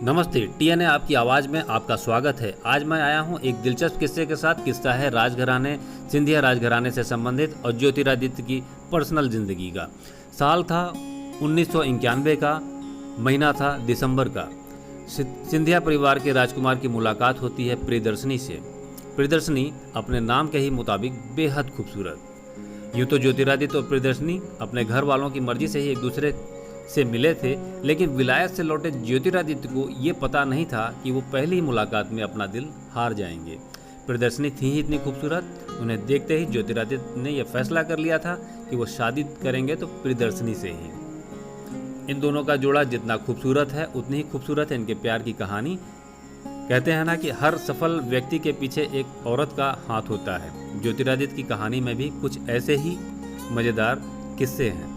नमस्ते, टीएनए आपकी आवाज़ में आपका स्वागत है। आज मैं आया हूं एक दिलचस्प किस्से के साथ। किस्सा है राजघराने सिंधिया राजघराने से संबंधित और ज्योतिरादित्य की पर्सनल ज़िंदगी का। साल था 1991 का, महीना था दिसंबर का। सिंधिया परिवार के राजकुमार की मुलाकात होती है प्रियदर्शनी से। प्रियदर्शनी अपने नाम के ही मुताबिक बेहद खूबसूरत। यूँ तो ज्योतिरादित्य और प्रियदर्शनी अपने घर वालों की मर्जी से ही एक दूसरे से मिले थे, लेकिन विलायत से लौटे ज्योतिरादित्य को ये पता नहीं था कि वो पहली ही मुलाकात में अपना दिल हार जाएंगे। प्रियदर्शनी थी ही इतनी खूबसूरत, उन्हें देखते ही ज्योतिरादित्य ने यह फैसला कर लिया था कि वो शादी करेंगे तो प्रियदर्शनी से ही। इन दोनों का जोड़ा जितना खूबसूरत है उतनी ही खूबसूरत है इनके प्यार की कहानी। कहते हैं ना कि हर सफल व्यक्ति के पीछे एक औरत का हाथ होता है। ज्योतिरादित्य की कहानी में भी कुछ ऐसे ही मज़ेदार किस्से हैं।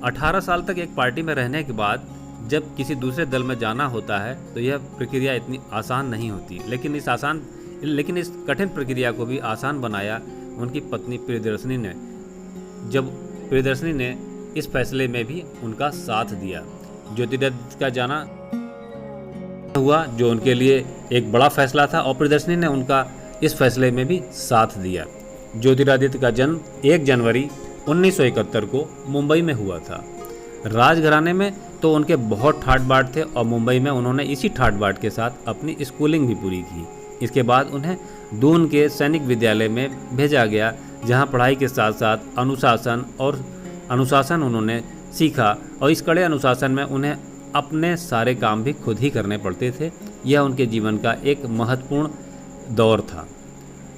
18 साल तक एक पार्टी में रहने के बाद जब किसी दूसरे दल में जाना होता है तो यह प्रक्रिया इतनी आसान नहीं होती, लेकिन इस कठिन प्रक्रिया को भी आसान बनाया उनकी पत्नी प्रियदर्शनी ने, जब प्रियदर्शनी ने इस फैसले में भी उनका साथ दिया। ज्योतिरादित्य का जाना हुआ जो उनके लिए एक बड़ा फैसला था और प्रियदर्शनी ने उनका इस फैसले में भी साथ दिया। ज्योतिरादित्य का जन्म 1 जनवरी 1971 को मुंबई में हुआ था। राजघराने में तो उनके बहुत ठाट बाट थे और मुंबई में उन्होंने इसी ठाट बाट के साथ अपनी स्कूलिंग भी पूरी की। इसके बाद उन्हें दून के सैनिक विद्यालय में भेजा गया, जहां पढ़ाई के साथ साथ अनुशासन उन्होंने सीखा और इस कड़े अनुशासन में उन्हें अपने सारे काम भी खुद ही करने पड़ते थे। यह उनके जीवन का एक महत्वपूर्ण दौर था।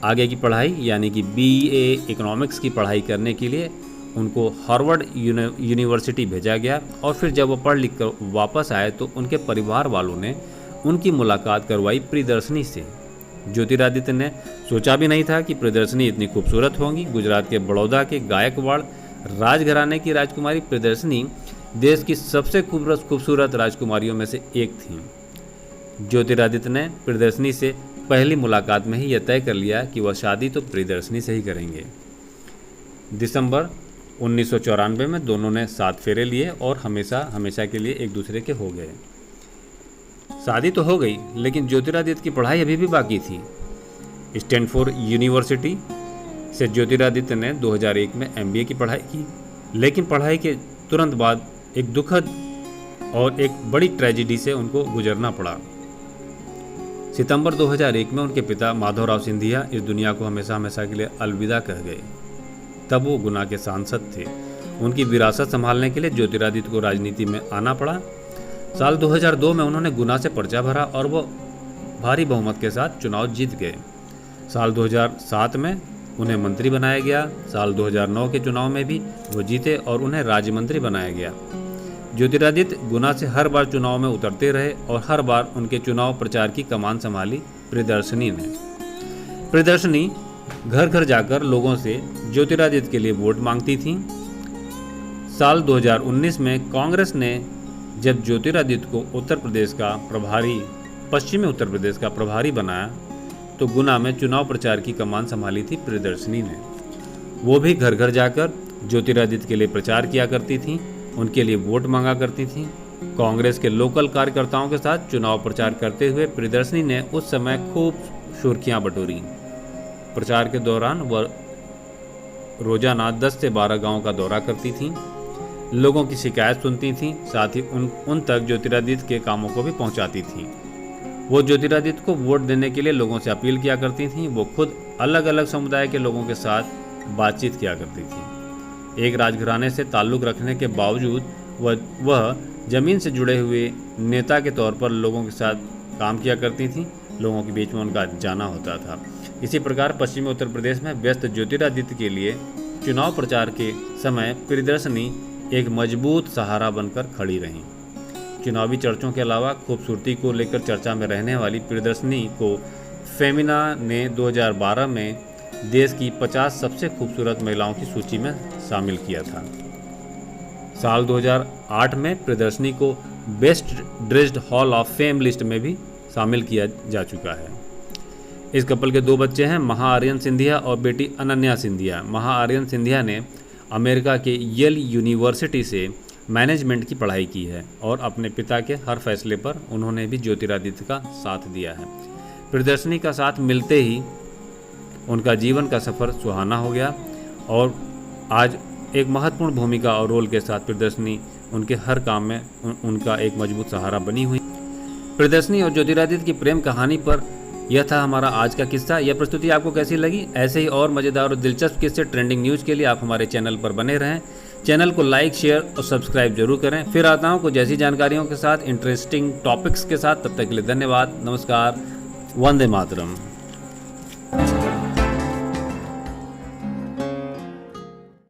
आगे की पढ़ाई यानी कि बीए इकोनॉमिक्स की पढ़ाई करने के लिए उनको हार्वर्ड यूनिवर्सिटी भेजा गया और फिर जब वो पढ़ लिख कर वापस आए तो उनके परिवार वालों ने उनकी मुलाकात करवाई प्रियदर्शनी से। ज्योतिरादित्य ने सोचा भी नहीं था कि प्रियदर्शनी इतनी खूबसूरत होंगी। गुजरात के बड़ौदा के गायकवाड़ राजघराने की राजकुमारी प्रियदर्शनी देश की सबसे खूबसूरत राजकुमारियों में से एक थी। ज्योतिरादित्य ने प्रियदर्शनी से पहली मुलाकात में ही यह तय कर लिया कि वह शादी तो प्रियदर्शनी से ही करेंगे। दिसंबर 1994 में दोनों ने 7 फेरे लिए और हमेशा के लिए एक दूसरे के हो गए। शादी तो हो गई, लेकिन ज्योतिरादित्य की पढ़ाई अभी भी बाकी थी। स्टैनफोर्ड यूनिवर्सिटी से ज्योतिरादित्य ने 2001 में MBA की पढ़ाई की, लेकिन पढ़ाई के तुरंत बाद एक दुखद और एक बड़ी ट्रेजेडी से उनको गुजरना पड़ा। सितंबर 2001 में उनके पिता माधवराव सिंधिया इस दुनिया को हमेशा के लिए अलविदा कह गए। तब वो गुना के सांसद थे। उनकी विरासत संभालने के लिए ज्योतिरादित्य को राजनीति में आना पड़ा। साल 2002 में उन्होंने गुना से पर्चा भरा और वो भारी बहुमत के साथ चुनाव जीत गए। साल 2007 में उन्हें मंत्री बनाया गया। साल 2009 के चुनाव में भी वो जीते और उन्हें राज्य मंत्री बनाया गया। ज्योतिरादित्य गुना से हर बार चुनाव में उतरते रहे और हर बार उनके चुनाव प्रचार की कमान संभाली प्रियदर्शनी ने। प्रियदर्शनी घर घर जाकर लोगों से ज्योतिरादित्य के लिए वोट मांगती थीं। साल 2019 में कांग्रेस ने जब ज्योतिरादित्य को पश्चिमी उत्तर प्रदेश का प्रभारी बनाया तो गुना में चुनाव प्रचार की कमान संभाली थी प्रियदर्शनी ने। वो भी घर घर जाकर ज्योतिरादित्य के लिए प्रचार किया करती थीं, उनके लिए वोट मांगा करती थीं। कांग्रेस के लोकल कार्यकर्ताओं के साथ चुनाव प्रचार करते हुए प्रियदर्शनी ने उस समय खूब सुर्खियां बटोरी। प्रचार के दौरान वह रोजाना 10 से 12 गांव का दौरा करती थीं, लोगों की शिकायत सुनती थीं, साथ ही उन तक ज्योतिरादित्य के कामों को भी पहुंचाती थीं। वो ज्योतिरादित्य को वोट देने के लिए लोगों से अपील किया करती थीं। वो खुद अलग अलग समुदाय के लोगों के साथ बातचीत किया करती थीं। एक राजघराने से ताल्लुक़ रखने के बावजूद वह जमीन से जुड़े हुए नेता के तौर पर लोगों के साथ काम किया करती थीं। लोगों के बीच में उनका जाना होता था। इसी प्रकार पश्चिमी उत्तर प्रदेश में व्यस्त ज्योतिरादित्य के लिए चुनाव प्रचार के समय प्रियदर्शनी एक मजबूत सहारा बनकर खड़ी रहीं। चुनावी चर्चों के अलावा खूबसूरती को लेकर चर्चा में रहने वाली प्रियदर्शनी को फेमिना ने 2012 में देश की 50 सबसे खूबसूरत महिलाओं की सूची में शामिल किया था। साल 2008 में प्रियदर्शनी को best dressed hall of fame list में भी शामिल किया जा चुका है। इस कपल के 2 बच्चे हैं, महाआर्यन सिंधिया और बेटी अनन्या सिंधिया। महाआर्यन सिंधिया ने अमेरिका के येल यूनिवर्सिटी से मैनेजमेंट की पढ़ाई की है और अपने पिता के हर फैसले पर उन्होंने भी ज्योतिरादित्य का साथ दिया है। प्रियदर्शनी का साथ मिलते ही उनका जीवन का सफ़र सुहाना हो गया और आज एक महत्वपूर्ण भूमिका और रोल के साथ प्रियदर्शनी उनके हर काम में उनका एक मजबूत सहारा बनी हुई। प्रियदर्शनी और ज्योतिरादित्य की प्रेम कहानी पर यह था हमारा आज का किस्सा। यह प्रस्तुति आपको कैसी लगी? ऐसे ही और मज़ेदार और दिलचस्प किस्से ट्रेंडिंग न्यूज़ के लिए आप हमारे चैनल पर बने रहें। चैनल को लाइक, शेयर और सब्सक्राइब जरूर करें। फिर आता हूँ कुछ ऐसी जानकारियों के साथ, इंटरेस्टिंग टॉपिक्स के साथ। तब तक के लिए धन्यवाद, नमस्कार, वंदे मातरम।